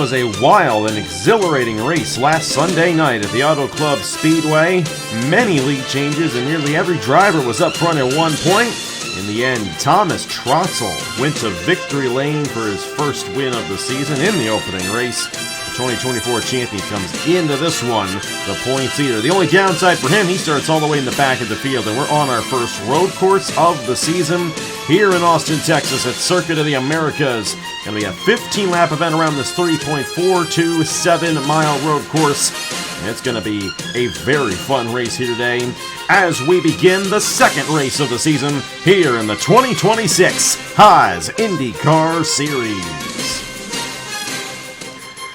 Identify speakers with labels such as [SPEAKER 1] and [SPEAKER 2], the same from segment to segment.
[SPEAKER 1] was a wild and exhilarating race last Sunday night at the Auto Club Speedway. Many lead changes and nearly every driver was up front at one point. In the end, Thomas Troxel went to victory lane for his first win of the season in the opening race. The 2024 champion comes into this one, the points leader. The only downside for him, he starts all the way in the back of the field, and we're on our first road course of the season here in Austin, Texas at Circuit of the Americas. Going to be a 15-lap event around this 3.427-mile road course. And it's going to be a very fun race here today as we begin the second race of the season here in the 2026 Haas IndyCar Series.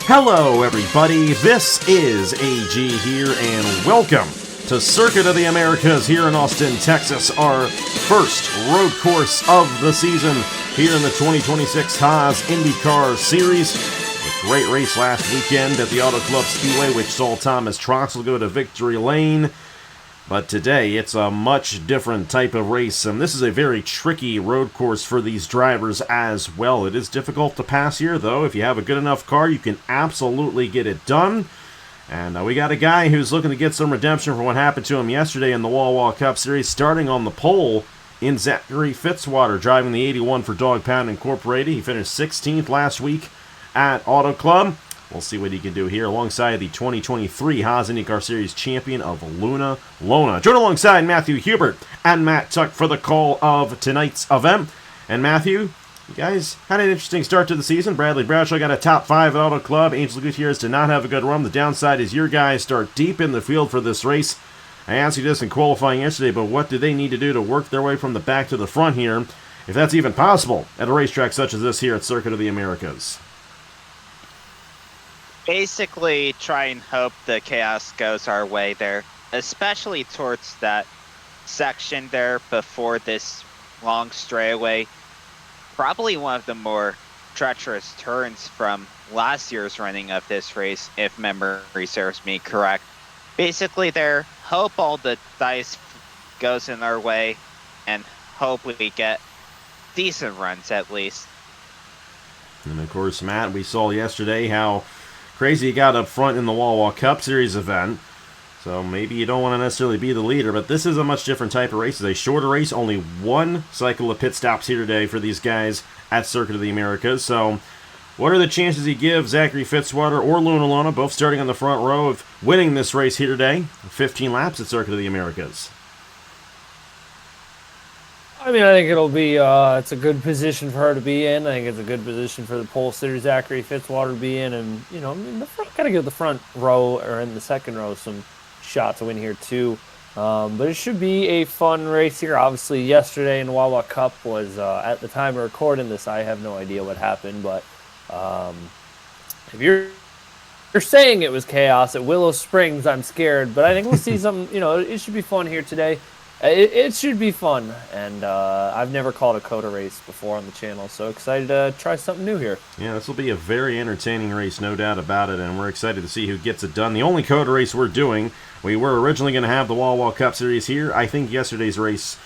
[SPEAKER 1] Hello, everybody. This is AG here, and welcome to Circuit of the Americas here in Austin, Texas, our first road course of the season here in the 2026 Haas IndyCar Series. A great race last weekend at the Auto Club Speedway, which saw Thomas Troxel go to victory lane. But today, it's a much different type of race, and this is a very tricky road course for these drivers as well. It is difficult to pass here, though. If you have a good enough car, you can absolutely get it done. And we got a guy who's looking to get some redemption for what happened to him yesterday in the Wall Cup Series, starting on the pole in Zachary Fitzwater, driving the 81 for Dog Pound Incorporated. He finished 16th last week at Auto Club. We'll see what he can do here alongside the 2023 Haas IndyCar Series champion of Luna Lona. Joined alongside Matthew Hubert and Matt Tuck for the call of tonight's event. And Matthew, you guys had an interesting start to the season. Bradley Bradshaw got a top 5 at Auto Club. Angel Gutierrez did not have a good run. The downside is your guys start deep in the field for this race. I asked you this in qualifying yesterday, but what do they need to do to work their way from the back to the front here, if that's even possible, at a racetrack such as this here at Circuit of the Americas?
[SPEAKER 2] Basically, try and hope the chaos goes our way there, especially towards that section there before this long straightaway. Probably one of the more treacherous turns from last year's running of this race, if memory serves me correct. Basically there, hope all the dice goes in our way, and hope we get decent runs at least.
[SPEAKER 1] And of course, Matt, we saw yesterday how crazy he got up front in the Wall Cup Series event. So maybe you don't want to necessarily be the leader, but this is a much different type of race. It's a shorter race, only one cycle of pit stops here today for these guys at Circuit of the Americas. So what are the chances he gives Zachary Fitzwater or Luna Lona, both starting on the front row, of winning this race here today? 15 laps at Circuit of the Americas.
[SPEAKER 3] I mean, I think it'll be, it's a good position for her to be in. I think it's a good position for the pole sitter, Zachary Fitzwater, to be in. And, you know, I mean, got to give the front row, or in the second row, some shot to win here, too. But it should be a fun race here. Obviously, yesterday in the Wawa Cup was, at the time of recording this, I have no idea what happened. But if you're saying it was chaos at Willow Springs, I'm scared. But I think we'll see some, you know, it should be fun here today. It should be fun, and I've never called a COTA race before on the channel, so excited to try something new here.
[SPEAKER 1] Yeah, this will be a very entertaining race, no doubt about it, and we're excited to see who gets it done. The only COTA race we're doing, we were originally going to have the Wall Cup Series here. I think yesterday's race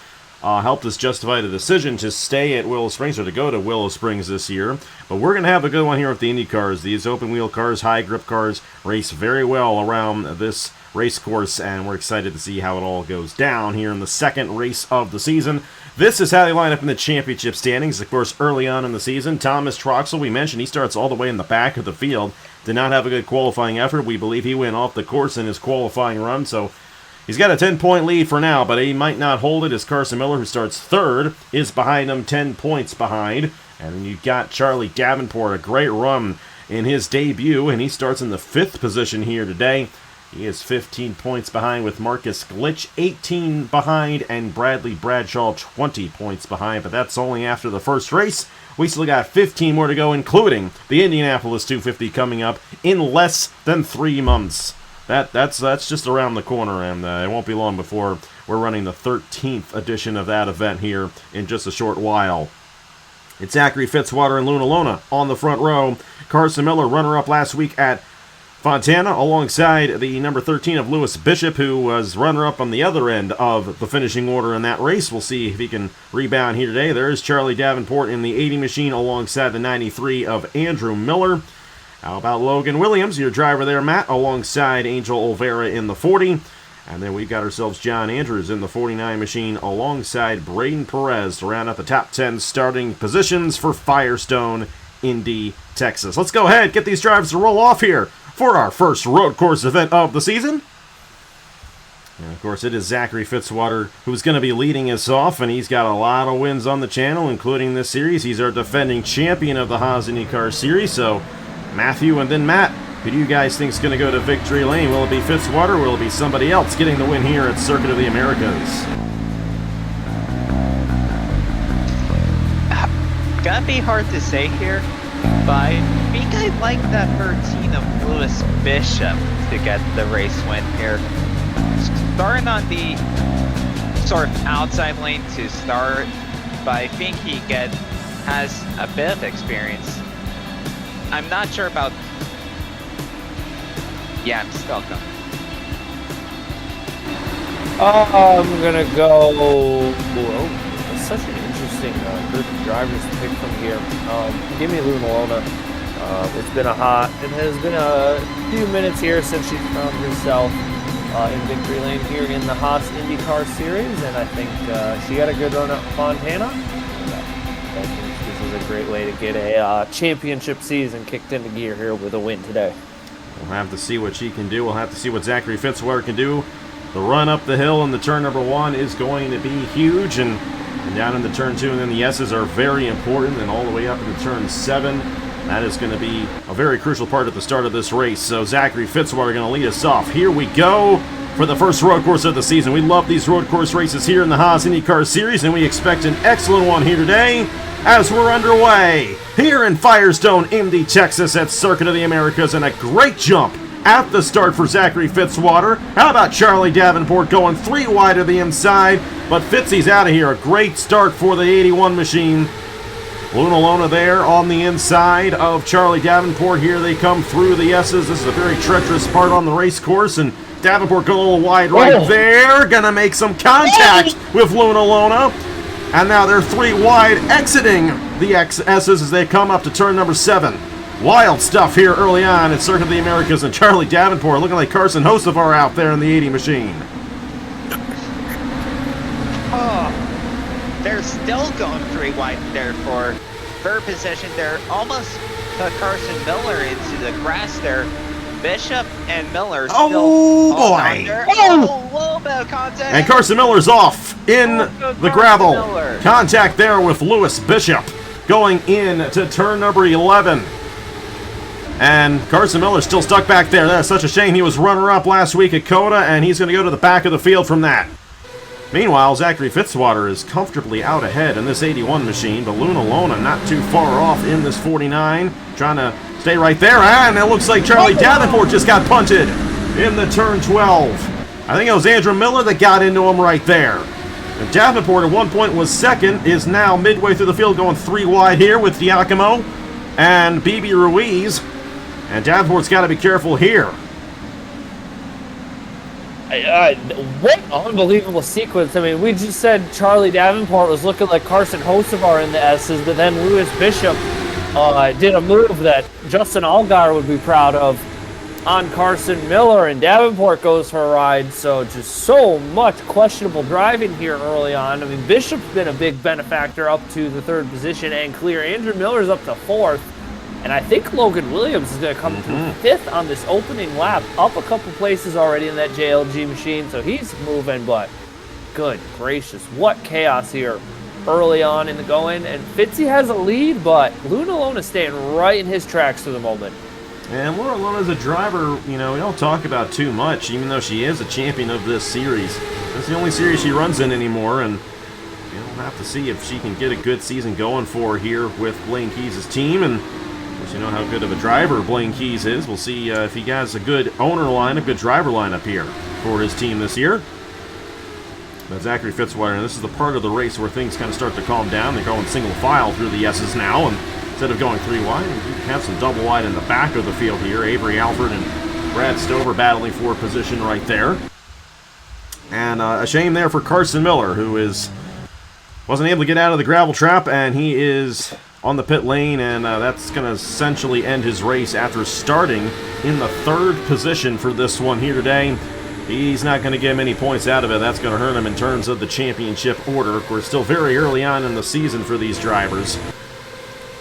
[SPEAKER 1] helped us justify the decision to stay at Willow Springs, or to go to Willow Springs this year. But we're going to have a good one here with the Indy cars. These open-wheel cars, high-grip cars, race very well around this race course, and we're excited to see how it all goes down here in the second race of the season. This is how they line up in the championship standings. Of course, early on in the season, Thomas Troxel, we mentioned, he starts all the way in the back of the field. Did not have a good qualifying effort. We believe he went off the course in his qualifying run, so he's got a 10-point lead for now, but he might not hold it, as Carson Miller, who starts third, is behind him, 10 points behind. And then you've got Charlie Davenport, a great run in his debut, and he starts in the 5th position here today. He is 15 points behind, with Marcus Glitch 18 behind, and Bradley Bradshaw 20 points behind. But that's only after the first race. We still got 15 more to go, including the Indianapolis 250 coming up in less than 3 months. That's just around the corner, and it won't be long before we're running the 13th edition of that event here in just a short while. It's Zachary Fitzwater and Luna Lona on the front row. Carson Miller, runner-up last week at Fontana, alongside the number 13 of Lewis Bishop, who was runner-up on the other end of the finishing order in that race. We'll see if he can rebound here today. There's Charlie Davenport in the 80 machine alongside the 93 of Andrew Miller. How about Logan Williams, your driver there, Matt, alongside Angel Olvera in the 40. And then we've got ourselves John Andrews in the 49 machine alongside Braden Perez to round out the top 10 starting positions for Firestone Indy Texas. Let's go ahead, get these drivers to roll off here for our first road course event of the season. And of course, it is Zachary Fitzwater who's going to be leading us off, and he's got a lot of wins on the channel, including this series. He's our defending champion of the Haas IndyCar Series. So, Matthew and then Matt, who do you guys think is going to go to victory lane? Will it be Fitzwater, or will it be somebody else getting the win here at Circuit of the Americas?
[SPEAKER 2] Gonna be hard to say here, but I think I like that 13 of Lewis Bishop to get the race win here. Starting on the sort of outside lane to start, but I think he has a bit of experience. I'm not sure about. Yeah, I'm still going.
[SPEAKER 3] I'm gonna go. Oh, it's such an interesting group of drivers to pick from here. Give me Lou Malona. It has been a few minutes here since she found herself in victory lane here in the Haas IndyCar Series, and I think she had a good run at Fontana. I think this is a great way to get a championship season kicked into gear here with a win today.
[SPEAKER 1] We'll have to see what she can do. We'll have to see what Zachary Fitzwater can do. The run up the hill in the turn number 1 is going to be huge, and down into turn 2, and then the S's are very important, and all the way up into turn 7. That is going to be a very crucial part at the start of this race. So Zachary Fitzwater going to lead us off. Here we go for the first road course of the season. We love these road course races here in the Haas IndyCar Series, and we expect an excellent one here today as we're underway here in Firestone Indy Texas at Circuit of the Americas, and a great jump at the start for Zachary Fitzwater. How about Charlie Davenport going 3 wide to the inside, but Fitzy's out of here. A great start for the 81 machine. Luna Lona there on the inside of Charlie Davenport. Here they come through the S's. This is a very treacherous part on the race course, and Davenport going a little wide right there. Gonna make some contact with Luna Lona. And now they're 3 wide, exiting the S's as they come up to turn number 7. Wild stuff here early on at Circuit of the Americas, and Charlie Davenport looking like Carson Hocevar out there in the 80 machine.
[SPEAKER 2] They're still going 3 wide there for third position. They're almost put Carson Miller into the grass there. Bishop and Miller still.
[SPEAKER 1] Oh boy!
[SPEAKER 2] Oh, a little bit of contact.
[SPEAKER 1] And Carson Miller's off in the gravel. Contact there with Lewis Bishop going in to turn number 11. And Carson Miller's still stuck back there. That's such a shame. He was runner-up last week at COTA, and he's going to go to the back of the field from that. Meanwhile, Zachary Fitzwater is comfortably out ahead in this 81 machine, but Luna Lona not too far off in this 49, trying to stay right there, and it looks like Charlie Davenport just got punted in the turn 12. I think it was Andrew Miller that got into him right there. And Davenport at one point was second, is now midway through the field going 3 wide here with Giacomo and BB Ruiz, and Davenport's got to be careful here.
[SPEAKER 3] What unbelievable sequence. I mean, we just said Charlie Davenport was looking like Carson Hocevar in the S's, but then Lewis Bishop did a move that Justin Allgaier would be proud of on Carson Miller, and Davenport goes for a ride. So just so much questionable driving here early on. I mean, Bishop's been a big benefactor up to the 3rd position and clear. Andrew Miller's up to 4th. And I think Logan Williams is going to come through 5th on this opening lap, up a couple places already in that JLG machine, so he's moving, but good gracious, what chaos here early on in the going. And Fitzy has a lead, but Luna Lona's staying right in his tracks for the moment.
[SPEAKER 1] And Luna Lona's a driver, you know, we don't talk about too much, even though she is a champion of this series. That's the only series she runs in anymore, and we'll have to see if she can get a good season going for her here with Blaine Keys' team. And you know how good of a driver Blaine Keys is. We'll see if he has a good owner lineup, good driver lineup here for his team this year. But Zachary Fitzwater, and this is the part of the race where things kind of start to calm down. They're going single file through the S's now, and instead of going 3 wide, we have some double wide in the back of the field here. Avery Alford and Brad Stover battling for position right there. And a shame there for Carson Miller, who wasn't able to get out of the gravel trap, and he is on the pit lane, and that's going to essentially end his race after starting in the 3rd position for this one here today. He's not going to get many points out of it. That's going to hurt him in terms of the championship order. Of course, still very early on in the season for these drivers.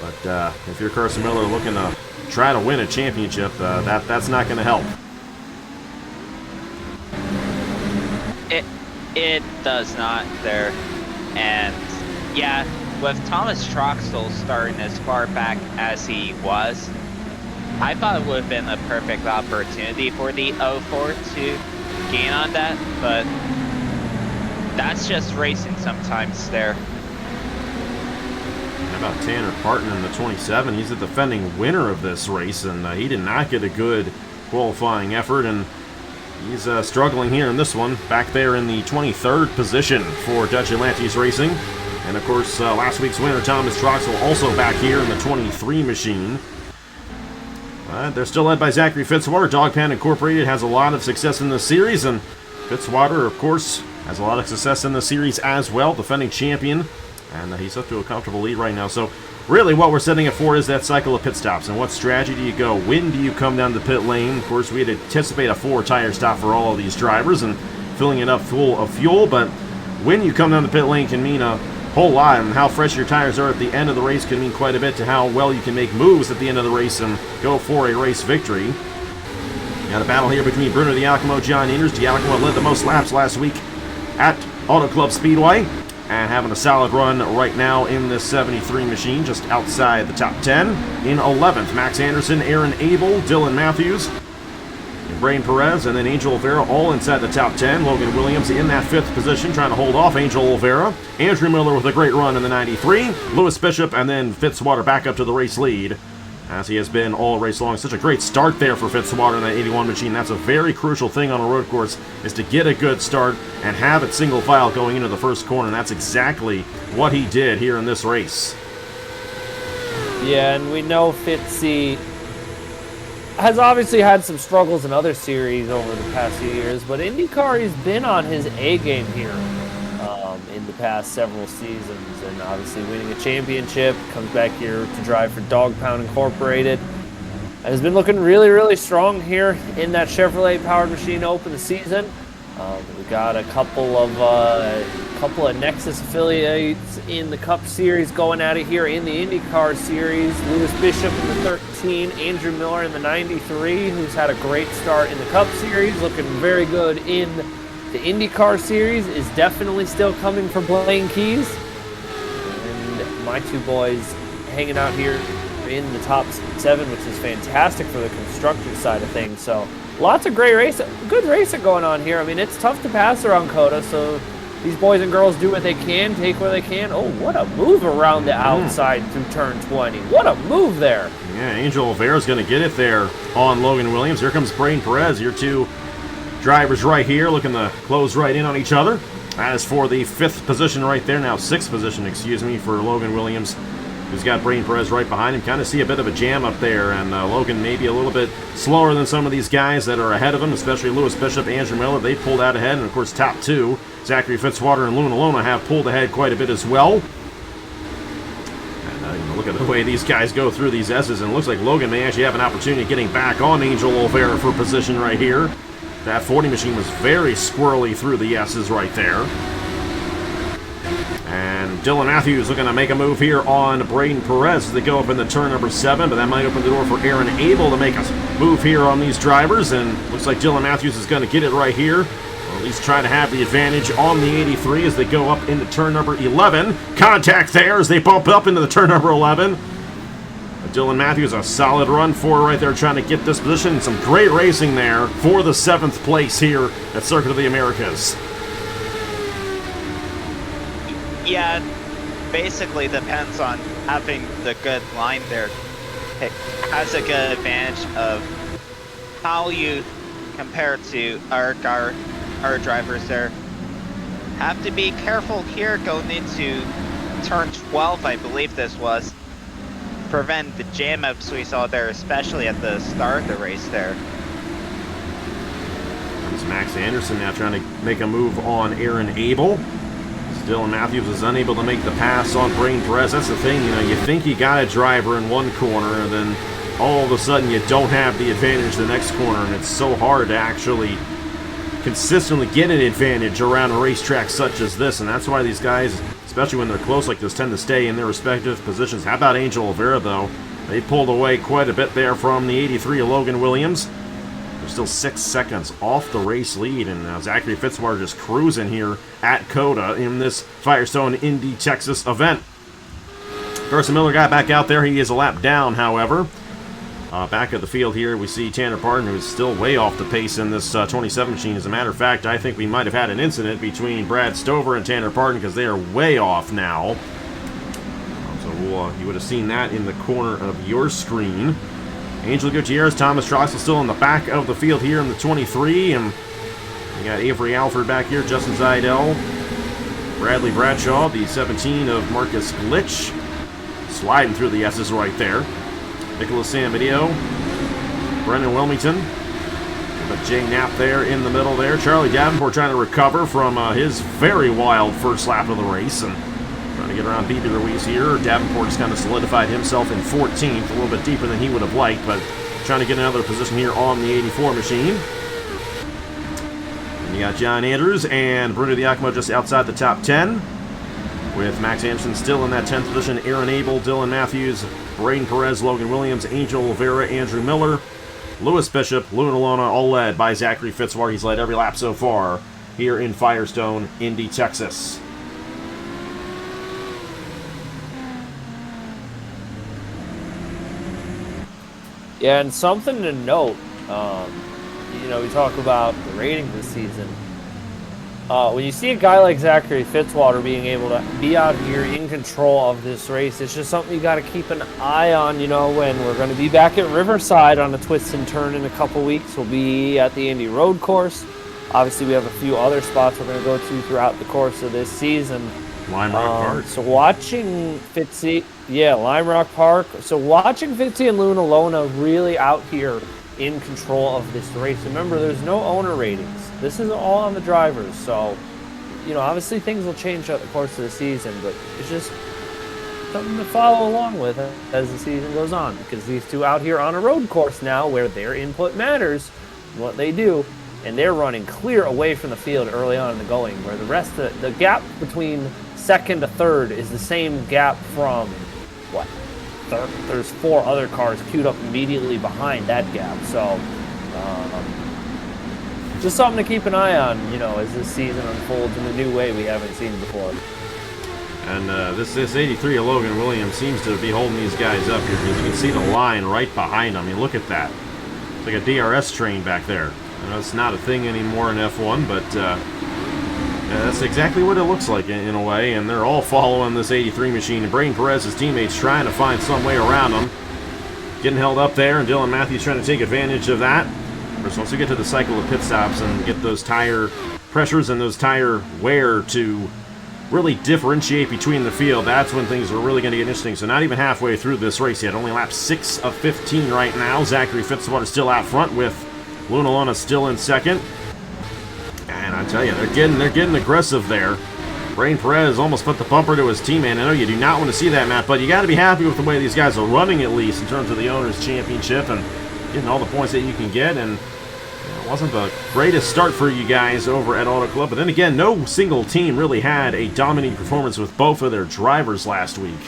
[SPEAKER 1] But if you're Carson Miller looking to try to win a championship, that's not going to help.
[SPEAKER 2] It does not there. And yeah, with Thomas Troxel starting as far back as he was, I thought it would have been a perfect opportunity for the 04 to gain on that, but that's just racing sometimes there.
[SPEAKER 1] How about Tanner Parton in the 27? He's the defending winner of this race, and he did not get a good qualifying effort, and he's struggling here in this one, back there in the 23rd position for Dutch Atlantis Racing. And of course, last week's winner, Thomas Troxel, also back here in the 23 machine. They're still led by Zachary Fitzwater. Dog Pound Incorporated has a lot of success in this series, and Fitzwater, of course, has a lot of success in the series as well, defending champion. And he's up to a comfortable lead right now. So really what we're setting it for is that cycle of pit stops. And what strategy do you go? When do you come down the pit lane? Of course, we'd anticipate a 4-tire stop for all of these drivers and filling it up full of fuel. But when you come down the pit lane can mean a whole lot. And how fresh your tires are at the end of the race can mean quite a bit to how well you can make moves at the end of the race and go for a race victory. Got a battle here between Bruno D'Alcamo, John Anders. D'Alcamo led the most laps last week at Auto Club Speedway, and having a solid run right now in this 73 machine, just outside the top 10. In 11th, Max Anderson, Aaron Abel, Dylan Matthews, and Brain Perez, and then Angel Oliveira all inside the top 10. Logan Williams in that 5th position, trying to hold off Angel Oliveira. Andrew Miller with a great run in the 93. Lewis Bishop, and then Fitzwater back up to the race lead, as he has been all race long. Such a great start there for Fitzwater in that 81 machine. That's a very crucial thing on a road course, is to get a good start and have it single file going into the first corner. And that's exactly what he did here in this race.
[SPEAKER 3] Yeah, and we know Fitzy has obviously had some struggles in other series over the past few years, but IndyCar, he's been on his A game here in the past several seasons, and obviously winning a championship, comes back here to drive for Dog Pound Incorporated. Has been looking really, really strong here in that Chevrolet powered machine to open the season. We got a couple of Nexus affiliates in the Cup Series going at it here in the IndyCar Series. Lewis Bishop in the 13, Andrew Miller in the 93, who's had a great start in the Cup Series, looking very good in the IndyCar Series, is definitely still coming for Blaine Keys. And my two boys hanging out here in the top 7, which is fantastic for the constructor side of things. So lots of good racing going on here. I mean, it's tough to pass around COTA, so these boys and girls do what they can, take what they can. Oh, what a move around the outside through turn 20. What a move there.
[SPEAKER 1] Yeah, Angel Oliveira's going to get it there on Logan Williams. Here comes Brain Perez, your two drivers right here, looking to close right in on each other. As for the 5th position right there, now 6th position, excuse me, for Logan Williams, who's got Brain Perez right behind him. Kind of see a bit of a jam up there, and Logan maybe a little bit slower than some of these guys that are ahead of him, especially Lewis Bishop, Andrew Miller. They pulled out ahead, and of course top 2, Zachary Fitzwater and Luna Lona, have pulled ahead quite a bit as well. And look at the way these guys go through these S's, and it looks like Logan may actually have an opportunity of getting back on Angel Oliveira for position right here. That 40 machine was very squirrely through the S's right there. And Dylan Matthews looking to make a move here on Braden Perez as they go up into turn number 7, but that might open the door for Aaron Abel to make a move here on these drivers, and looks like Dylan Matthews is going to get it right here, or at least try to have the advantage on the 83 as they go up into turn number 11. Contact there as they bump up into the turn number 11. Dylan Matthews, a solid run for right there, trying to get this position. Some great racing there for the 7th place here at Circuit of the Americas.
[SPEAKER 2] Yeah, basically depends on having the good line there. It has a good advantage of how you compare to our drivers there. Have to be careful here going into turn 12, I believe this was. Prevent the jam-ups we saw there, especially at the start of the race there.
[SPEAKER 1] There's Max Anderson now trying to make a move on Aaron Abel. Dylan Matthews is unable to make the pass on Brain Perez. That's the thing, you know, you think you got a driver in one corner, and then all of a sudden you don't have the advantage the next corner, and it's so hard to actually consistently get an advantage around a racetrack such as this, and that's why these guys, especially when they're close like this, tend to stay in their respective positions. How about Angel Oliveira, though? They pulled away quite a bit there from the 83 of Logan Williams. They're still 6 seconds off the race lead, and Zachary Fitzwater just cruising here at COTA in this Firestone Indy Texas event. Carson Miller got back out there. He is a lap down, however. Back at the field here, we see Tanner Parton, who's still way off the pace in this 27 machine. As a matter of fact, I think we might have had an incident between Brad Stover and Tanner Parton because they are way off now. So you would have seen that in the corner of your screen. Angel Gutierrez, Thomas Troxel still in the back of the field here in the 23. And we got Avery Alford back here, Justin Zidell, Bradley Bradshaw, the 17 of Marcus Glitch, sliding through the S's right there. Nicholas Sambidio, Brendan Wilmington, but Jay Knapp there in the middle there. Charlie Davenport trying to recover from his very wild first lap of the race and trying to get around BB Ruiz here. Davenport has kind of solidified himself in 14th, a little bit deeper than he would have liked, but trying to get another position here on the 84 machine. And you got John Andrews and Bruno Diacomo just outside the top 10, with Max Anderson still in that 10th position. Aaron Abel, Dylan Matthews, Braden Perez, Logan Williams, Angel Oliveira, Andrew Miller, Lewis Bishop, Luna Lona, all led by Zachary Fitzwater. He's led every lap so far here in Firestone, Indy, Texas.
[SPEAKER 3] Yeah, and something to note, you know, we talk about the ratings this season. When you see a guy like Zachary Fitzwater being able to be out here in control of this race, it's just something you got to keep an eye on, you know, when we're going to be back at Riverside on a twist and turn in a couple weeks. We'll be at the Indy Road Course. Obviously, we have a few other spots we're going to go to throughout the course of this season.
[SPEAKER 1] Lime Rock Park.
[SPEAKER 3] So watching Fitzy, Lime Rock Park. So watching Fitzy and Luna Lona really out here in control of this race. Remember, there's no owner ratings. This is all on the drivers, so, you know, obviously things will change throughout the course of the season, but it's just something to follow along with as the season goes on, because these two out here on a road course now where their input matters, what they do, and they're running clear away from the field early on in the going, where the rest of the gap between second to third is the same gap from, what, third? There's 4 other cars queued up immediately behind that gap, so just something to keep an eye on, you know, as this season unfolds in a new way we haven't seen before.
[SPEAKER 1] And this 83 of Logan Williams seems to be holding these guys up here, because you can see the line right behind them. I mean, look at that. It's like a DRS train back there. I know it's not a thing anymore in F1, but that's exactly what it looks like in a way, and they're all following this 83 machine. And Braden Perez's teammates trying to find some way around them. Getting held up there, and Dylan Matthews trying to take advantage of that. Once we get to the cycle of pit stops and get those tire pressures and those tire wear to really differentiate between the field, that's when things are really going to get interesting. So not even halfway through this race yet. Only lap 6 of 15 right now. Zachary Fitzwater still out front with Luna Lona still in second. And I tell you, they're getting aggressive there. Brain Perez almost put the bumper to his teammate. I know you do not want to see that, Matt, but you got to be happy with the way these guys are running, at least in terms of the Owners' Championship and getting all the points that you can get. And it wasn't the greatest start for you guys over at Auto Club, but then again, no single team really had a dominating performance with both of their drivers last week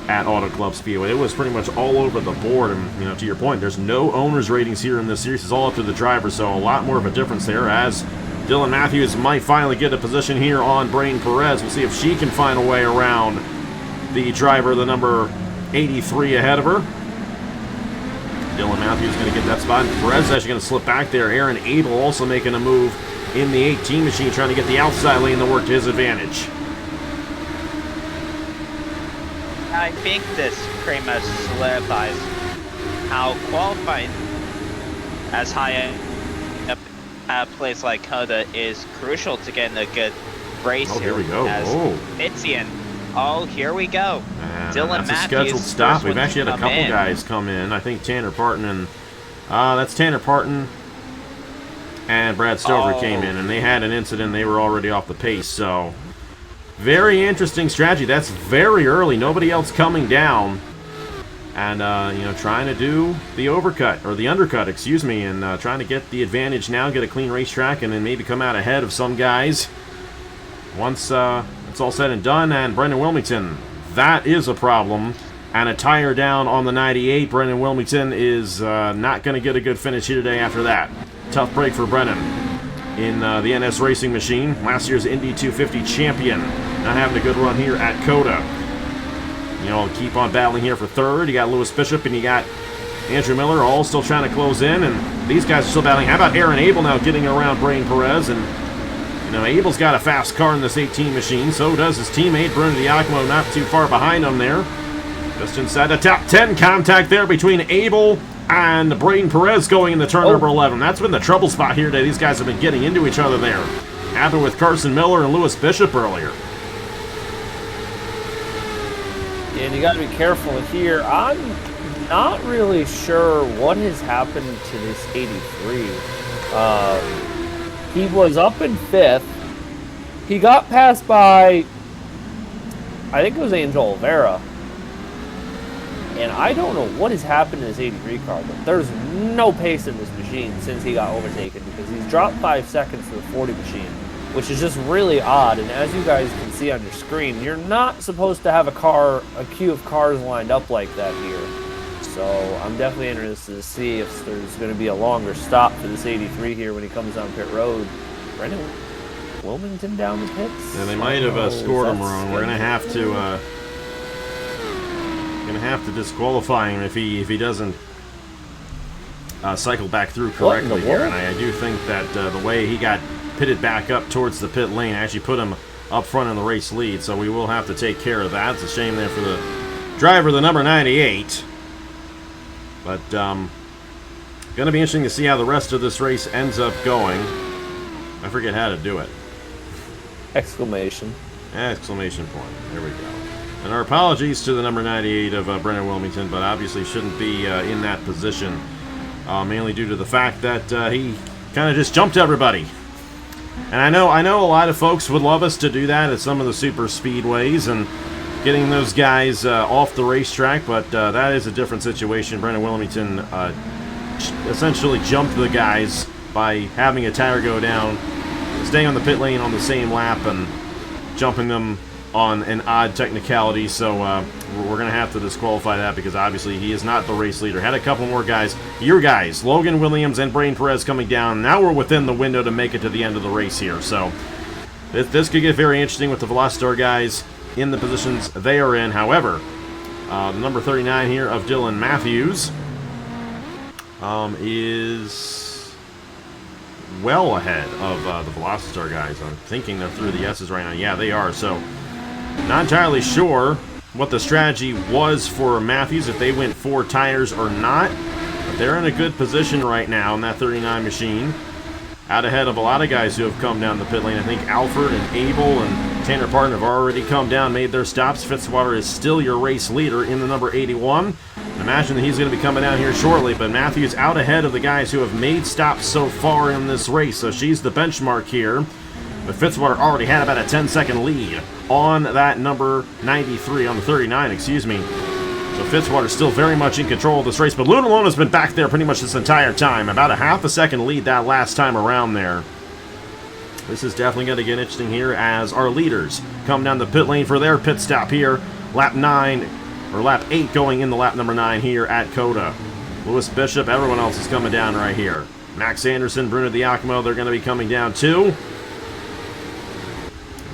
[SPEAKER 1] at Auto Club Speedway. It was pretty much all over the board, and, you know, to your point, there's no owners ratings here in this series. It's all up to the driver, so a lot more of a difference there, as Dylan Matthews might finally get a position here on Brain Perez. We'll see if she can find a way around the driver, the number 83 ahead of her. Dylan Matthews going to get that spot. Perez is actually going to slip back there. Aaron Abel also making a move in the 18 machine, trying to get the outside lane to work to his advantage.
[SPEAKER 2] I think this pretty much solidifies how qualifying as high up at a place like COTA is crucial to getting a good race here.
[SPEAKER 1] Here we go.
[SPEAKER 2] Oh, here we go. Dylan
[SPEAKER 1] That's
[SPEAKER 2] Matthews,
[SPEAKER 1] a scheduled stop. We've actually had a couple guys come in. I think Tanner Parton and that's Tanner Parton and Brad Stover came in, and they had an incident. They were already off the pace, so Very interesting strategy. That's very early. Nobody else coming down. And, you know, trying to do the overcut, or the undercut, excuse me, and trying to get the advantage now, get a clean racetrack, and then maybe come out ahead of some guys once it's all said and done. And Brendan Wilmington, that is a problem. And a tire down on the 98. Brendan Wilmington is not going to get a good finish here today after that. Tough break for Brendan in the NS Racing Machine. Last year's Indy 250 champion. Not having a good run here at COTA. You know, keep on battling here for third. You got Lewis Bishop and you got Andrew Miller all still trying to close in. And these guys are still battling. How about Aaron Abel now getting around Brain Perez? And, you know, Abel's got a fast car in this 18 machine. So does his teammate, Bruno Diacomo, not too far behind him there. Just inside the top 10, contact there between Abel and Braden Perez going into turn number 11. That's been the trouble spot here today. These guys have been getting into each other there. Happened with Carson Miller and Lewis Bishop earlier.
[SPEAKER 3] Yeah, and you got to be careful here. I'm not really sure what has happened to this 83. He was up in 5th. He got passed by, I think it was Angel Oliveira. And I don't know what has happened to this 83 car, but there's no pace in this machine since he got overtaken, because he's dropped 5 seconds to the 40 machine, which is just really odd. And as you guys can see on your screen, you're not supposed to have a queue of cars lined up like that here. So I'm definitely interested to see if there's going to be a longer stop for this 83 here when he comes down pit road. Brendan Wilmington down the pits?
[SPEAKER 1] Yeah, they might have scored him wrong. We're going to have to disqualify him if he doesn't cycle back through correctly here. And I do think that the way he got pitted back up towards the pit lane actually put him up front in the race lead, so we will have to take care of that. It's a shame there for the driver, the number 98. But going to be interesting to see how the rest of this race ends up going. I forget how to do it.
[SPEAKER 3] Exclamation.
[SPEAKER 1] Exclamation point. There we go. And our apologies to the number 98 of Brendan Wilmington, but obviously shouldn't be in that position, mainly due to the fact that he kind of just jumped everybody. And I know a lot of folks would love us to do that at some of the super speedways and getting those guys off the racetrack, but that is a different situation. Brendan Wilmington essentially jumped the guys by having a tire go down, staying on the pit lane on the same lap, and jumping them on an odd technicality. So we're going to have to disqualify that, because obviously he is not the race leader. Had a couple more guys, your guys, Logan Williams and Brain Perez coming down. Now we're within the window to make it to the end of the race here. So this could get very interesting with the Velocitar guys in the positions they are in. However, the number 39 here of Dylan Matthews is well ahead of the Velocitar guys. I'm thinking they're through the S's right now. Yeah, they are. So not entirely sure what the strategy was for Matthews, if they went 4 tires or not. But they're in a good position right now in that 39 machine. Out ahead of a lot of guys who have come down the pit lane. I think Alfred and Abel and Tanner Parton have already come down, made their stops. Fitzwater is still your race leader in the number 81. I imagine that he's going to be coming down here shortly, but Matthews out ahead of the guys who have made stops so far in this race. So she's the benchmark here. But Fitzwater already had about a 10-second lead on that number 93, on the 39, excuse me. So Fitzwater's still very much in control of this race, but Luna Lona's been back there pretty much this entire time. About a half a second lead that last time around there. This is definitely going to get interesting here as our leaders come down the pit lane for their pit stop here. Lap 8 going in the lap number 9 here at COTA. Lewis Bishop, everyone else is coming down right here. Max Anderson, Bruno Diacomo, they're going to be coming down too.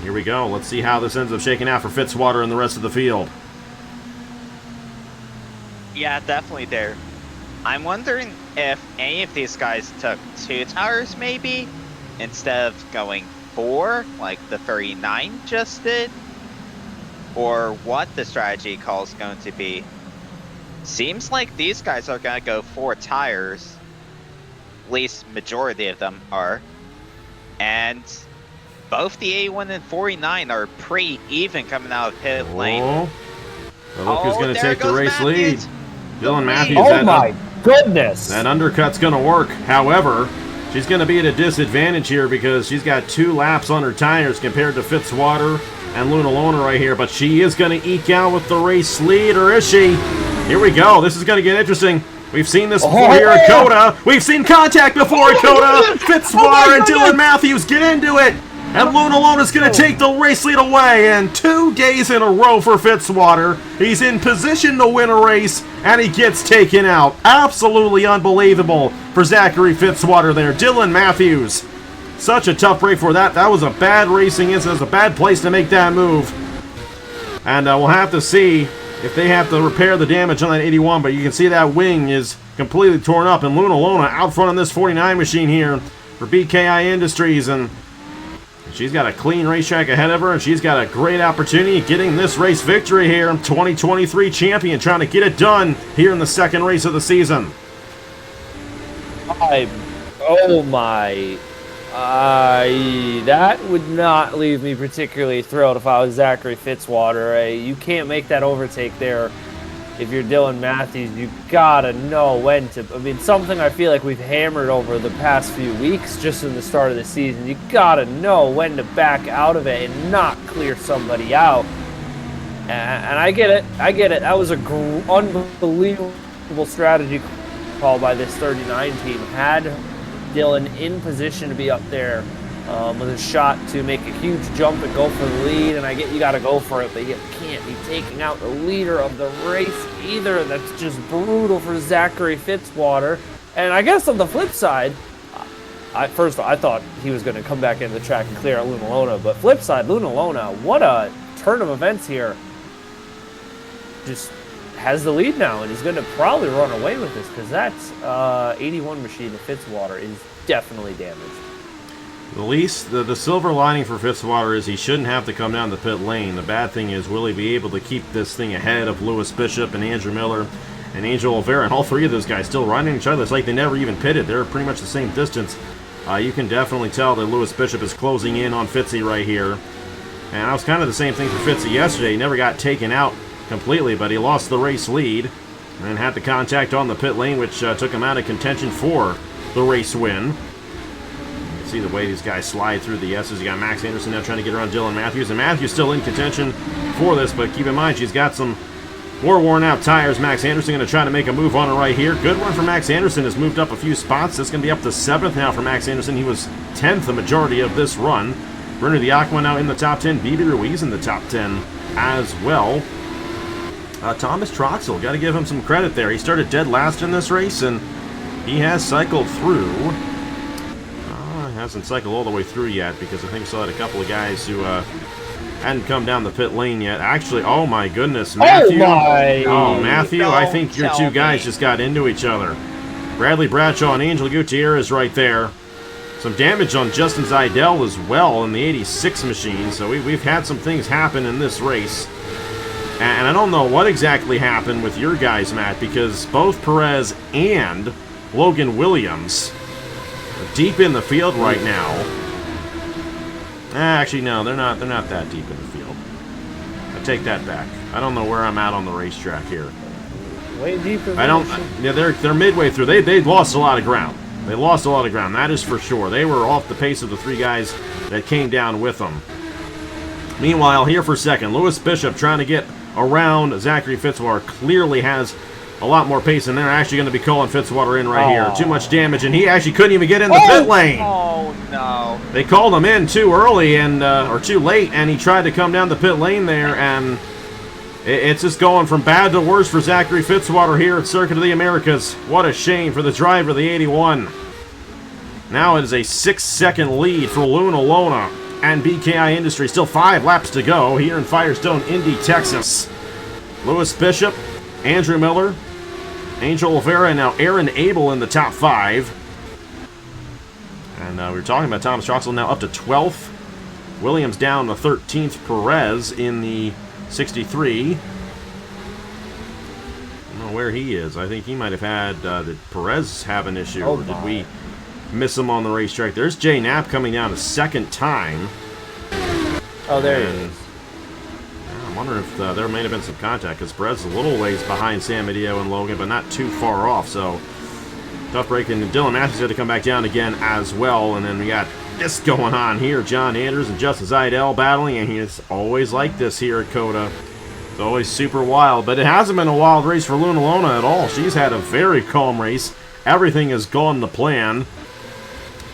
[SPEAKER 1] Here we go. Let's see how this ends up shaking out for Fitzwater and the rest of the field.
[SPEAKER 2] Yeah, definitely there. I'm wondering if any of these guys took 2 tires maybe, instead of going 4, like the 39 just did. Or what the strategy call is going to be. Seems like these guys are going to go 4 tires. At least majority of them are. And both the 81 and 49 are pretty even coming out of pit lane.
[SPEAKER 1] Well, look who's going to take the race lead. Dylan Matthews.
[SPEAKER 3] Oh my goodness!
[SPEAKER 1] That undercut's going to work. However, she's going to be at a disadvantage here because she's got 2 laps on her tires compared to Fitzwater and Luna Lona right here, but she is going to eke out with the race lead, or is she? Here we go. This is going to get interesting. We've seen this before here at COTA. We've seen contact before at COTA. Fitzwater and Dylan Matthews get into it. And Luna Lona's going to take the race lead away. And 2 days in a row for Fitzwater. He's in position to win a race, and he gets taken out. Absolutely unbelievable for Zachary Fitzwater there. Dylan Matthews. Such a tough break for that. That was a bad racing incident. It was a bad place to make that move. And we'll have to see if they have to repair the damage on that 81. But you can see that wing is completely torn up. And Luna Lona out front on this 49 machine here for BKI Industries. And she's got a clean racetrack ahead of her. And she's got a great opportunity getting this race victory here. 2023 champion trying to get it done here in the second race of the season.
[SPEAKER 3] Oh my... that would not leave me particularly thrilled if I was Zachary Fitzwater. You can't make that overtake there if you're Dylan Matthews. You gotta know when to. I mean, something I feel like we've hammered over the past few weeks, just in the start of the season. You gotta know when to back out of it and not clear somebody out. And I get it. That was a unbelievable strategy call by this 39 team. Had Dylan in position to be up there with a shot to make a huge jump and go for the lead, and I get you got to go for it, but you can't be taking out the leader of the race either. That's just brutal for Zachary Fitzwater. And I guess on the flip side, first of all, I thought he was going to come back into the track and clear out Luna Lona, but flip side, Luna Lona, what a turn of events here. Just has the lead now, and he's going to probably run away with this, because that's 81 machine of Fitzwater is definitely damaged.
[SPEAKER 1] The silver lining for Fitzwater is he shouldn't have to come down the pit lane. The bad thing is, will he be able to keep this thing ahead of Lewis Bishop and Andrew Miller and Angel Oliveira? And all three of those guys still running each other. It's like they never even pitted. They're pretty much the same distance. You can definitely tell that Lewis Bishop is closing in on Fitzy right here. And that was kind of the same thing for Fitzy yesterday. He never got taken out completely, but he lost the race lead and had the contact on the pit lane, which took him out of contention for the race win. You can see the way these guys slide through the S's. You got Max Anderson now trying to get around Dylan Matthews, and Matthews still in contention for this, but keep in mind she's got some more worn out tires. Max Anderson going to try to make a move on it right here. Good one for Max Anderson. Has moved up a few spots. That's going to be up to 7th now for Max Anderson. He was 10th the majority of this run. Bruno Diacqua now in the top 10. Bibi Ruiz in the top 10 as well. Thomas Troxel, got to give him some credit there. He started dead last in this race, and he has cycled through. Hasn't cycled all the way through yet, because I think we still had a couple of guys who hadn't come down the pit lane yet. Actually, oh my goodness, Matthew. Matthew, I think your two guys just got into each other. Bradley Bradshaw and Angel Gutierrez right there. Some damage on Justin Zeidel as well in the 86 machine, so we've had some things happen in this race. And I don't know what exactly happened with your guys, Matt, because both Perez and Logan Williams are deep in the field right now. Actually, no, they're not that deep in the field. I take that back. I don't know where I'm at on the racetrack here.
[SPEAKER 3] Way deeper.
[SPEAKER 1] Yeah, they're midway through. They lost a lot of ground. They lost a lot of ground. That is for sure. They were off the pace of the three guys that came down with them. Meanwhile, here for second, Lewis Bishop trying to get around Zachary Fitzwater. Clearly has a lot more pace, and they're actually going to be calling Fitzwater in right here. Too much damage, and he actually couldn't even get in the pit lane.
[SPEAKER 2] Oh, no.
[SPEAKER 1] They called him in too early and or too late, and he tried to come down the pit lane there, and it's just going from bad to worse for Zachary Fitzwater here at Circuit of the Americas. What a shame for the driver of the 81. Now it is a 6-second lead for Luna Lona and BKI Industries. Still 5 laps to go here in Firestone Indy Texas. Lewis Bishop, Andrew Miller, Angel Oliveira, and now Aaron Abel in the top 5. And we were talking about Thomas Troxel now up to 12th. Williams down to 13th. Perez in the 63. I don't know where he is. I think he might have had, did Perez have an issue, or did we miss him on the racetrack? There's Jay Knapp coming down a second time.
[SPEAKER 3] Oh, there he is.
[SPEAKER 1] I wonder if there may have been some contact, because Perez is a little ways behind San Medeo and Logan, but not too far off, so tough break. And Dylan Matthews had to come back down again as well, and then we got this going on here. John Anders and Justin Seidel battling, and it's always like this here at COTA. It's always super wild, but it hasn't been a wild race for Luna Lona at all. She's had a very calm race. Everything has gone to plan.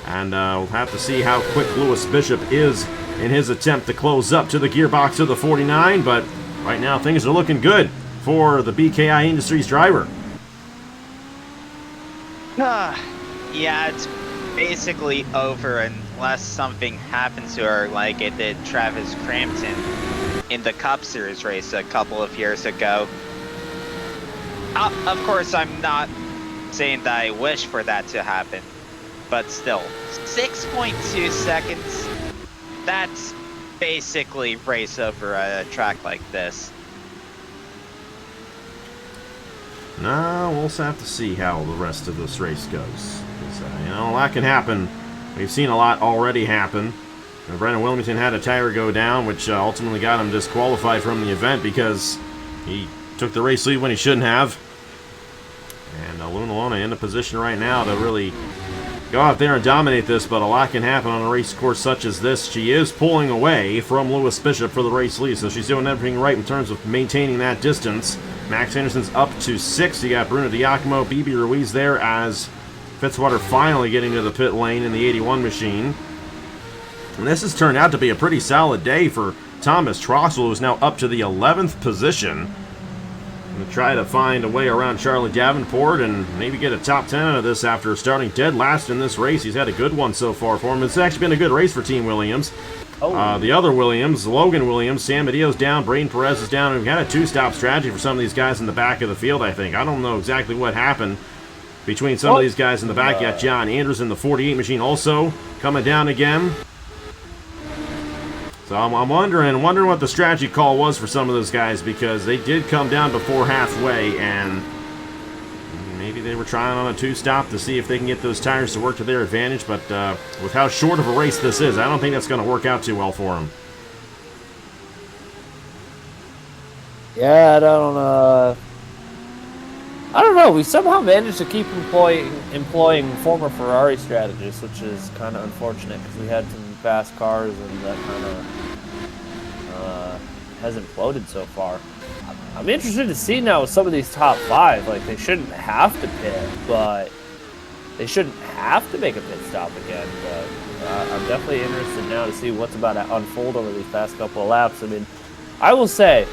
[SPEAKER 1] And we'll have to see how quick Lewis Bishop is in his attempt to close up to the gearbox of the 49, but right now things are looking good for the BKI Industries driver.
[SPEAKER 2] Yeah, it's basically over unless something happens to her like it did Travis Crampton in the Cup Series race a couple of years ago. Of course, I'm not saying that I wish for that to happen, but still, 6.2 seconds, that's basically race over a track like this.
[SPEAKER 1] No, we'll just have to see how the rest of this race goes. 'Cause, you know, a lot can happen. We've seen a lot already happen. Brendan Wilmington had a tire go down, which ultimately got him disqualified from the event because he took the race lead when he shouldn't have. And Luna Lona in a position right now to really go out there and dominate this, but a lot can happen on a race course such as this. She is pulling away from Lewis Bishop for the race lead, so she's doing everything right in terms of maintaining that distance. Max Anderson's up to 6. You got Bruno Diacomo, BB Ruiz there as Fitzwater finally getting to the pit lane in the 81 machine. And this has turned out to be a pretty solid day for Thomas Troxel, who's now up to the 11th position. Going to try to find a way around Charlie Davenport and maybe get a top 10 out of this after starting dead last in this race. He's had a good one so far for him. It's actually been a good race for Team Williams. The other Williams, Logan Williams, Sam Medio's down, Braden Perez is down. We've had a two-stop strategy for some of these guys in the back of the field, I think. I don't know exactly what happened between some of these guys in the back. Yet John Anders in the 48 machine also coming down again. So I'm wondering what the strategy call was for some of those guys, because they did come down before halfway, and maybe they were trying on a two-stop to see if they can get those tires to work to their advantage, but with how short of a race this is, I don't think that's going to work out too well for them.
[SPEAKER 3] Yeah, I don't know. We somehow managed to keep employing former Ferrari strategists, which is kind of unfortunate because we had some fast cars and that kind of has imploded so far. I'm interested to see now with some of these top 5. Like, they shouldn't have to pit, but they shouldn't have to make a pit stop again. But I'm definitely interested now to see what's about to unfold over these past couple of laps. I mean, I will say,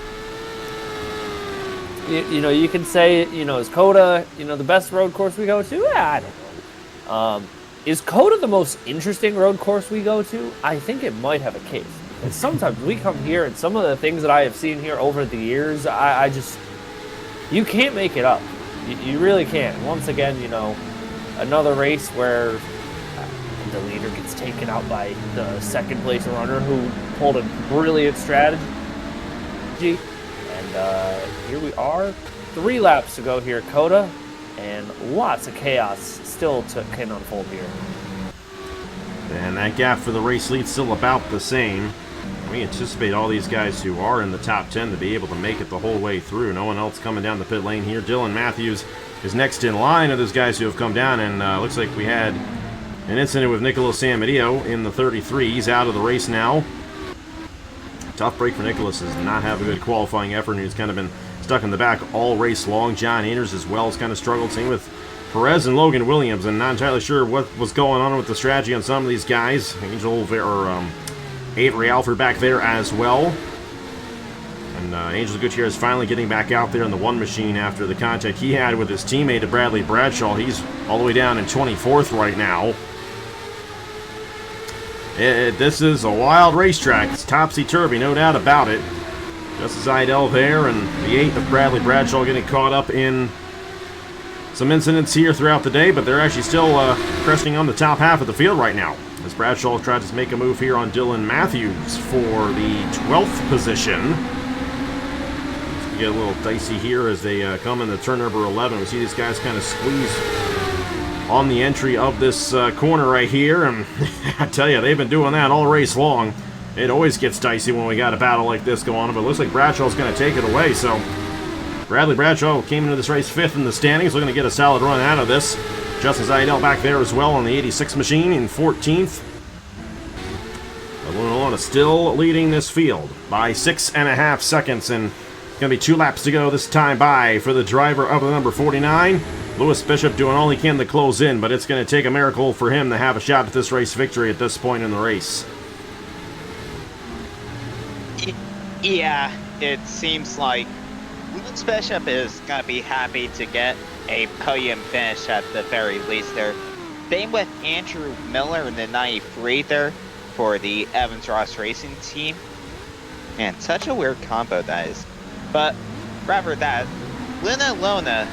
[SPEAKER 3] you know, you can say, you know, is COTA, you know, the best road course we go to? Yeah, I don't know. Is COTA the most interesting road course we go to? I think it might have a case. And sometimes we come here, and some of the things that I have seen here over the years, I just, you can't make it up. You really can't. Once again, you know, another race where the leader gets taken out by the second place runner who pulled a brilliant strategy. And here we are, 3 laps to go here at COTA, and lots of chaos still can unfold here.
[SPEAKER 1] And that gap for the race lead still about the same. We anticipate all these guys who are in the top 10 to be able to make it the whole way through. No one else coming down the pit lane here. Dylan Matthews is next in line of those guys who have come down, and looks like we had an incident with Nicolas Samadio in the 33. He's out of the race now. Tough break for Nicholas. Does not have a good qualifying effort, and he's kind of been stuck in the back all race long. John Anders as well has kind of struggled. Same with Perez and Logan Williams, and not entirely sure what was going on with the strategy on some of these guys. Avery Alford back there as well. And Angel Gutierrez finally getting back out there in the 1 machine after the contact he had with his teammate Bradley Bradshaw. He's all the way down in 24th right now. This is a wild racetrack. It's topsy-turvy, no doubt about it. Justice Idell there, and the 8th of Bradley Bradshaw getting caught up in some incidents here throughout the day, but they're actually still cresting on the top half of the field right now, as Bradshaw tries to make a move here on Dylan Matthews for the 12th position. Let's get a little dicey here as they come into turn number 11. We see these guys kind of squeeze on the entry of this corner right here, and I tell you, they've been doing that all race long. It always gets dicey when we got a battle like this going on, but it looks like Bradshaw's going to take it away, so Bradley Bradshaw came into this race 5th in the standings, looking to get a solid run out of this. Justin Zaidel back there as well on the 86 machine in 14th. Luna Lona still leading this field by 6.5 seconds, and it's going to be 2 laps to go this time by for the driver of the number 49. Lewis Bishop doing all he can to close in, but it's going to take a miracle for him to have a shot at this race victory at this point in the race.
[SPEAKER 2] Yeah, it seems like Lewis Bishop is going to be happy to get a podium finish at the very least there. Same with Andrew Miller in the 93 there for the Evans Ross Racing team. Man, such a weird combo that is. But rather that, Luna Lona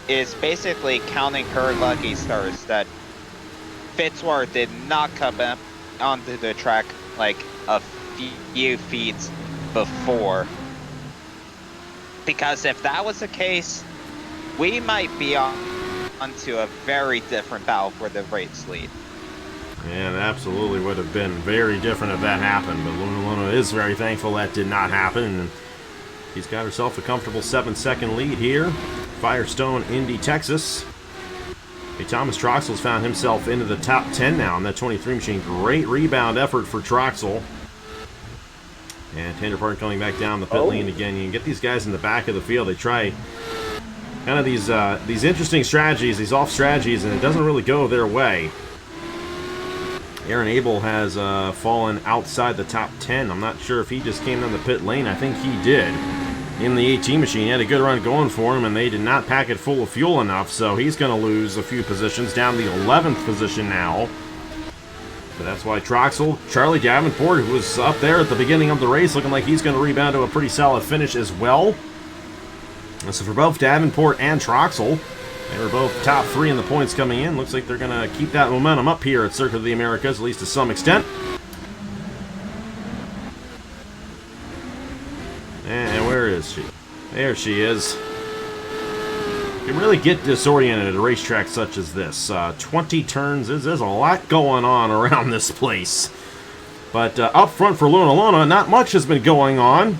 [SPEAKER 2] is basically counting her lucky stars that Fitzwater did not come up onto the track like a few feet before. Because if that was the case, we might be onto a very different battle for the race lead.
[SPEAKER 1] And it absolutely would have been very different if that happened, but Luna Lona is very thankful that did not happen, and she's got herself a comfortable 7-second lead here. Firestone Indy Texas. Hey, Thomas Troxell's found himself into the top 10 now in that 23 machine. Great rebound effort for Troxell. And Tanner Park coming back down the pit lane again. You can get these guys in the back of the field. They try kind of these interesting strategies, these off strategies, and it doesn't really go their way. Aaron Abel has fallen outside the top 10. I'm not sure if he just came down the pit lane. I think he did. In the 18 machine, he had a good run going for him, and they did not pack it full of fuel enough, so he's going to lose a few positions, down the 11th position now. But that's why Troxell, Charlie Davenport, who was up there at the beginning of the race, looking like he's going to rebound to a pretty solid finish as well. And so for both Davenport and Troxell, they were both top 3 in the points coming in. Looks like they're going to keep that momentum up here at Circuit of the Americas, at least to some extent. And where is she? There she is. You can really get disoriented at a racetrack such as this. 20 turns, there's a lot going on around this place. But up front for Luna Lona, not much has been going on.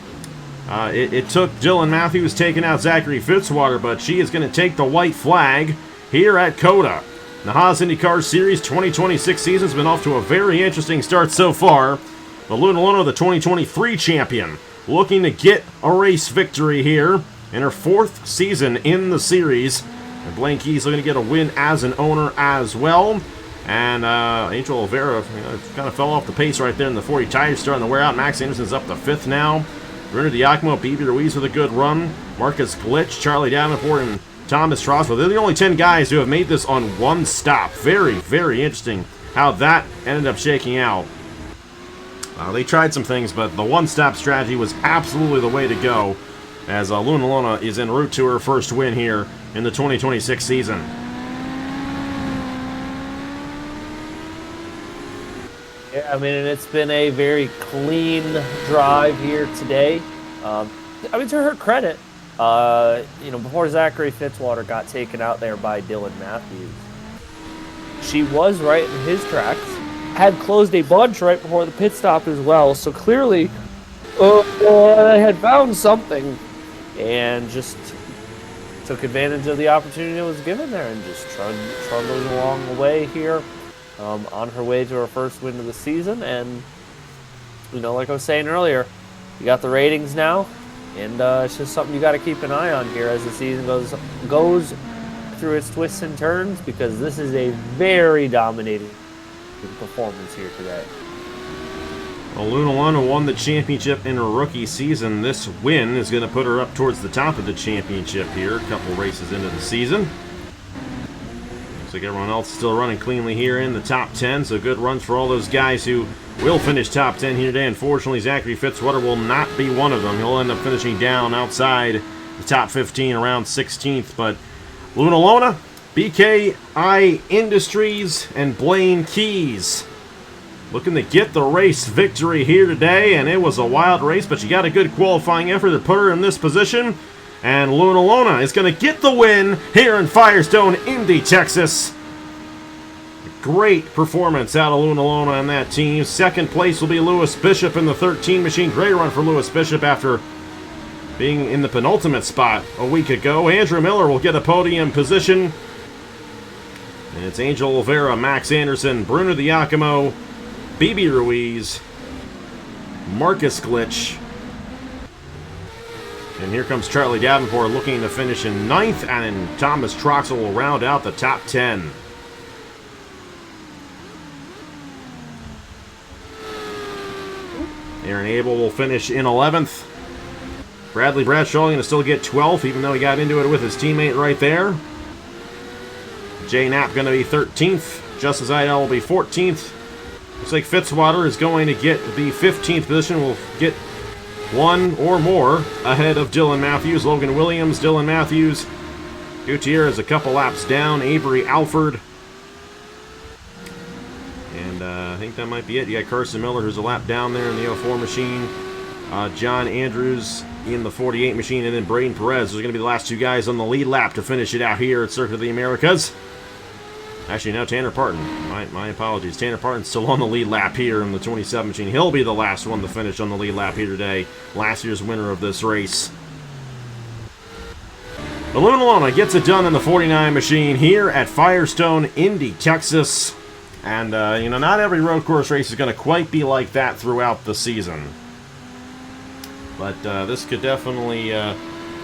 [SPEAKER 1] It took Dylan Matthews taking out Zachary Fitzwater, but she is going to take the white flag here at COTA. The Haas IndyCar Series 2026 season has been off to a very interesting start so far. The Luna Lona, the 2023 champion, looking to get a race victory here in her 4th season in the series. And Blaine Key's looking to get a win as an owner as well. And Angel Oliveira kind of fell off the pace right there in the 40. Tires starting to wear out. Max Anderson's up to 5th now. Bruno Diacomo, BB Ruiz with a good run. Marcus Glitch, Charlie Davenport, and Thomas Troxell. They're the only 10 guys who have made this on one stop. Very, very interesting how that ended up shaking out. They tried some things, but the one-stop strategy was absolutely the way to go, as Luna Lona is en route to her first win here in the 2026 season.
[SPEAKER 3] Yeah, I mean, and it's been a very clean drive here today. I mean, to her credit, before Zachary Fitzwater got taken out there by Dylan Matthews, she was right in his tracks. Had closed a bunch right before the pit stop as well, so clearly they had found something and just took advantage of the opportunity that was given there and just trundled along the way here on her way to her first win of the season. And, like I was saying earlier, you got the ratings now, and it's just something you got to keep an eye on here as the season goes through its twists and turns, because this is a very dominating performance here today.
[SPEAKER 1] Well, Luna Lona won the championship in her rookie season. This win is going to put her up towards the top of the championship here, a couple races into the season. Looks like everyone else is still running cleanly here in the top 10, so good runs for all those guys who will finish top 10 here today. Unfortunately, Zachary Fitzwater will not be one of them. He'll end up finishing down outside the top 15, around 16th, but Luna Lona, BKI Industries, and Blaine Keys looking to get the race victory here today, and it was a wild race, but she got a good qualifying effort that put her in this position, and Luna Lona is going to get the win here in Firestone Indy Texas. Great performance out of Luna Lona and that team. Second place will be Lewis Bishop in the 13 machine. Great run for Lewis Bishop after being in the penultimate spot a week ago. Andrew Miller will get a podium position. And it's Angel Oliveira, Max Anderson, Bruno Diacomo, BB Ruiz, Marcus glitch. And here comes Charlie Davenport looking to finish in 9th, and then Thomas Troxel will round out the top 10. Aaron Abel will finish in 11th. Bradley Bradshaw going to still get 12th, even though he got into it with his teammate right there. Jay Knapp going to be 13th. Justice Idell will be 14th. Looks like Fitzwater is going to get the 15th position. Will get one or more ahead of Dylan Matthews. Logan Williams, Dylan Matthews. Gutierrez a couple laps down. Avery Alford. And I think that might be it. You got Carson Miller, who's a lap down there in the 04 machine. John Andrews in the 48 machine. And then Braden Perez. Those are going to be the last two guys on the lead lap to finish it out here at Circuit of the Americas. Actually, no, Tanner Parton. My apologies. Tanner Parton's still on the lead lap here in the 27 machine. He'll be the last one to finish on the lead lap here today. Last year's winner of this race. Luna Lona gets it done in the 49 machine here at Firestone Indy Texas. And, not every road course race is going to quite be like that throughout the season. But this could definitely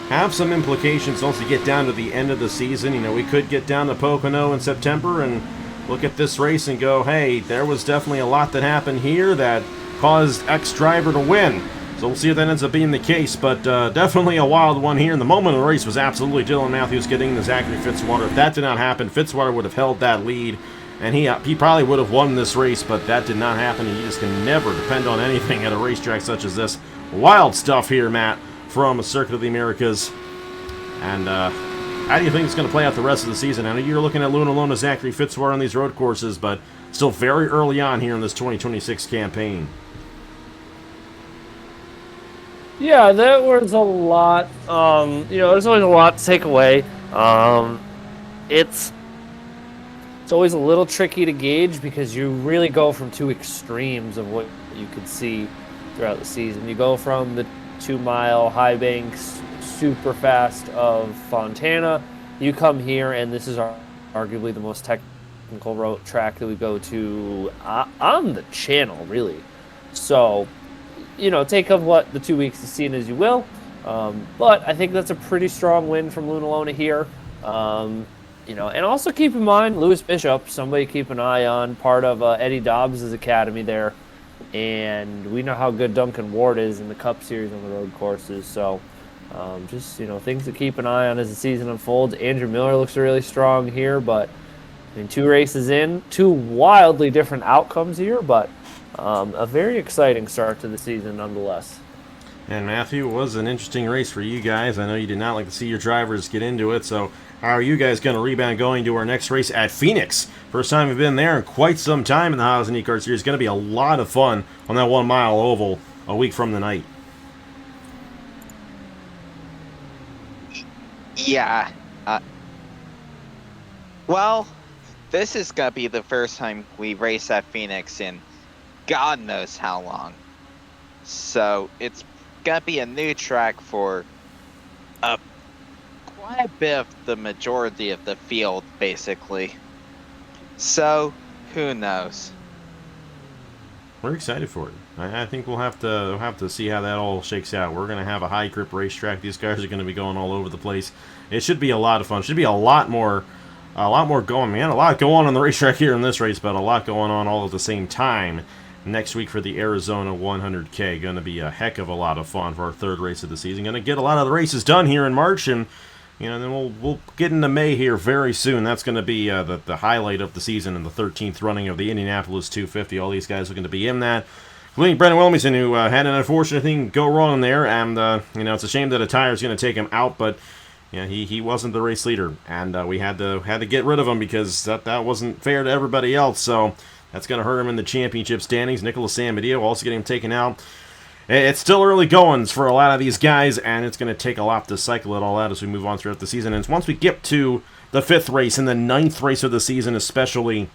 [SPEAKER 1] have some implications once we get down to the end of the season. We could get down to Pocono in September and look at this race and go, hey, there was definitely a lot that happened here that caused X driver to win. So we'll see if that ends up being the case, but definitely a wild one here. And the moment of the race was absolutely Dylan Matthews getting the Zachary Fitzwater. If that did not happen, Fitzwater would have held that lead, and he probably would have won this race, but that did not happen. You just can never depend on anything at a racetrack such as this. Wild stuff here, Matt, from Circuit of the Americas. And how do you think it's going to play out the rest of the season? I know you're looking at Luna Lona, Zachary Fitzwater on these road courses, but still very early on here in this 2026 campaign.
[SPEAKER 3] Yeah, there was a lot. There's always a lot to take away. It's always a little tricky to gauge because you really go from two extremes of what you could see throughout the season. You go from the 2-mile high banks, super fast of Fontana. You come here, and this is arguably the most technical road track that we go to on the channel, really. So, take of what the 2 weeks is seen as you will. But I think that's a pretty strong win from Luna Lona here. And also keep in mind, Lewis Bishop, somebody to keep an eye on, part of Eddie Dobbs' academy there. And we know how good Duncan Ward is in the Cup Series on the road courses. So things to keep an eye on as the season unfolds. Andrew Miller looks really strong here, but 2 races in, 2 wildly different outcomes here, but a very exciting start to the season nonetheless.
[SPEAKER 1] And Matthew, it was an interesting race for you guys. I know you did not like to see your drivers get into it, so how are you guys going to rebound going to our next race at Phoenix? First time we've been there in quite some time in the Haas IndyCar Series. It's going to be a lot of fun on that 1-mile oval a week from tonight.
[SPEAKER 2] Yeah. Well, this is going to be the first time we race at Phoenix in God knows how long. So it's going to be a new track for quite a bit of the majority of the field, basically. So, who knows?
[SPEAKER 1] We're excited for it. I think we'll have to see how that all shakes out. We're going to have a high grip racetrack. These guys are going to be going all over the place. It should be a lot of fun. It should be a lot more going, man. A lot going on the racetrack here in this race, but a lot going on all at the same time next week for the Arizona 100K. Going to be a heck of a lot of fun for our 3rd race of the season. Going to get a lot of the races done here in March, and then we'll get into May here very soon. That's going to be the highlight of the season and the 13th running of the Indianapolis 250. All these guys are going to be in that, including Brendan Wilmington, who had an unfortunate thing go wrong there, and it's a shame that a tire is going to take him out, but he wasn't the race leader, and we had to get rid of him because that wasn't fair to everybody else. So that's going to hurt him in the championship standings. Nicholas Samedeo also getting him taken out. It's still early goings for a lot of these guys, and it's going to take a lot to cycle it all out as we move on throughout the season. And once we get to the 5th race and the 9th race of the season especially,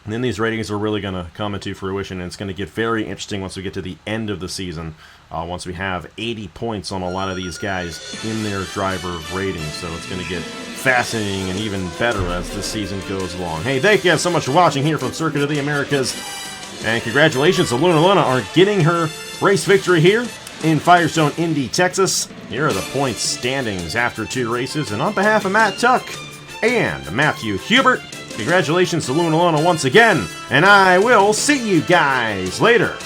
[SPEAKER 1] then these ratings are really going to come into fruition, and it's going to get very interesting once we get to the end of the season, once we have 80 points on a lot of these guys in their driver ratings. So it's going to get fascinating and even better as the season goes along. Hey, thank you guys so much for watching here from Circuit of the Americas, and congratulations to Luna Lona on getting her race victory here in Firestone Indy Texas. Here are the points standings after 2 races, and on behalf of Matt Tuck and Matthew Hubert, congratulations to Luna Lona once again, and I will see you guys later.